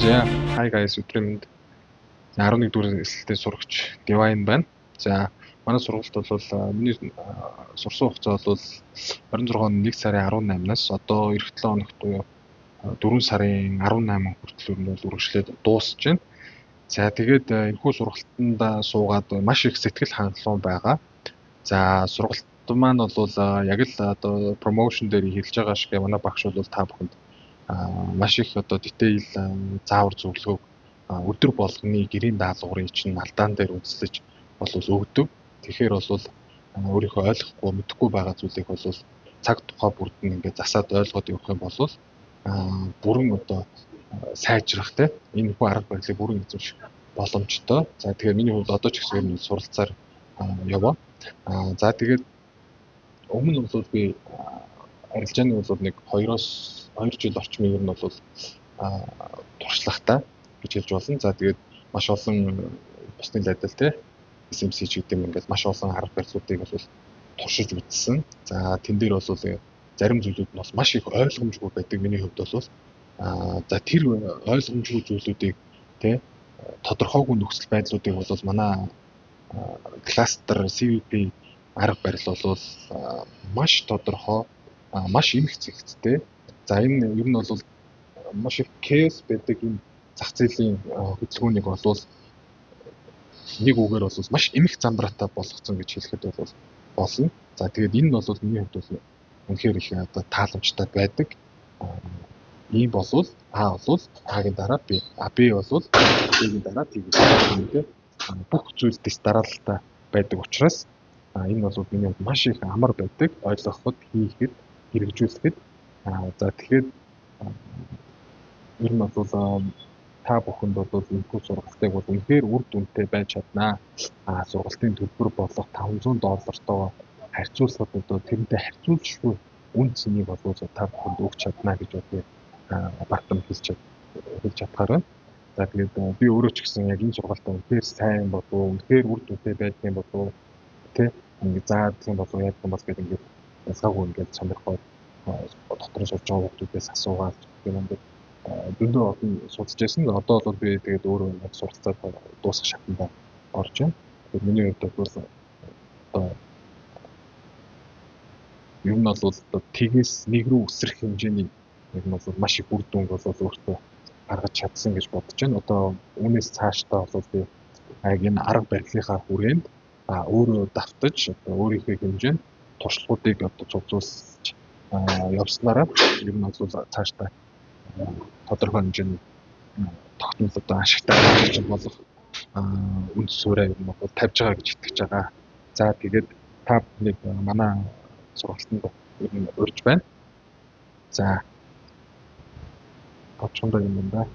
За, hi guys, өдрийн мэнд. 11 дугаар эслэлтэй сурагч Divine байна. За, манай сургалт бол миний сурсан хугацаа бол 26 оны 1 сарын 18-наас одоо эх 7 хоногт буюу 4 сарын 18 хүртэл нь бол үргэлжлээд дуусж байна. За, тэгээд энэхүү сургалтанд суугаад маш их сэтгэл хангалуун байгаа. За, сургалт маань бол яг л одоо промошн дээр хэлж байгаа шиг манай багш бол та бүхэнд маш их одоо detail заавар зөвлөгөө өдөр болгоны гэрийн даалгаврын чинь алдаан дээр үндэслэж бол өгдөг. Тэгэхээр бол өөрийнхөө ойлгохгүй мэдэхгүй байгаа зүйлийг бол цаг тухай бүрд нь ингээд засаад ойлгоод явах юм бол бүрэн одоо сайжрах те энэ хүү арга барилыг бүрэн эзэмших боломжтой. За тэгэхээр миний хувьд одоо ч гэсэн энэ суралцаар яваа. За тэгээд өмнө нь бол би арилжааны бол нэг 2 жил орчмын ер нь бол туршлагатай гэж хэлж болно. За тэгээд маш олон бусны адил те SMC ч гэдэг юм ингээд маш олон арга барилуудыг бол туршиж үзсэн. За тэн дээр бол зарим зүйлүүд нь бас маш их ойлгомжгүй байдаг миний хувьд бол за тэр ойлгомжгүй зүйлүүдийг те тодорхойгүй нөхцөл байдлуудыг бол манай кластер CVP арга барил бол маш тодорхой маш эмх зэгцтэй. За энэ ер нь бол маш их chaos байдаг энэ зах зээлийн хөдөлгөөнийг бол нэг үгээр бол маш эмх замбраатай болгоцсон гэж хэлэхэд бол болно. За тэгээд энэ нь бол миний хувьд бол үнэхээр их одоо тааламжтай байдаг. ийм болвол А бол А-гийн дараа Б, Б бол Б-гийн дараа Т гэдэг бүх зүйлдээс дараалалтай байдаг учраас энэ бол миний хувьд маш их амар байдаг. Ойлгоход, хийхэд, хэрэгжүүлэхэд. За тэгэхээр ер нь бол та бүхэнд бол энэхүү сургалтыг бол үнэхээр үр дүнтэй байж чаднаа. Сургалтын төлбөр болох $500-тойгоо харьцуулахад одоо тэрнтэй харьцуулшгүй үн цэнийг бол та бүхэнд өгч чаднаа гэж одоо бартам хэлж чадхаар байна. За тэгээд би өөрөө ч гэсэн яг энэ сургалтаа үнэхээр сайн болов уу, үнэхээр үр дүнтэй байдаг юм болов уу, тэ ингээд заадаг юм болов уу, яадаг юм бол гэдэг ингээд ялгаагүй ингээд сонирхоод дотор сурж байгаа хүмүүсээс асуугаад юм ингээд дөндөө олон судалж байсан. Одоо бол би тэгээд өөрөө яг суралцаад дуусах шатанд орж байна. Тэгээд миний хувьд бол одоо ер нь бол тэгээс нэг рүү өсрөх хэмжээний яг нь бол маш их үр дүнг бол өөртөө гаргаж чадсан гэж бодож байна. Одоо үүнээс цаашдаа бол би яг энэ арга барилынхаа хүрээнд өөрөө давтаж одоо өөрийнхөө хэмжээнд туршлагуудыг одоо цуглуулж явснараа ер нь бол цаашдаа тодорхой хэмжээний тогтмол одоо ашигтай гаргаж болох үнд суурай юм бол тавьж байгаа гэж итгэж байгаа. За тэгээд та бүхнийг манай сургалтанд ер нь урьж байна. За товчондоо юм байна.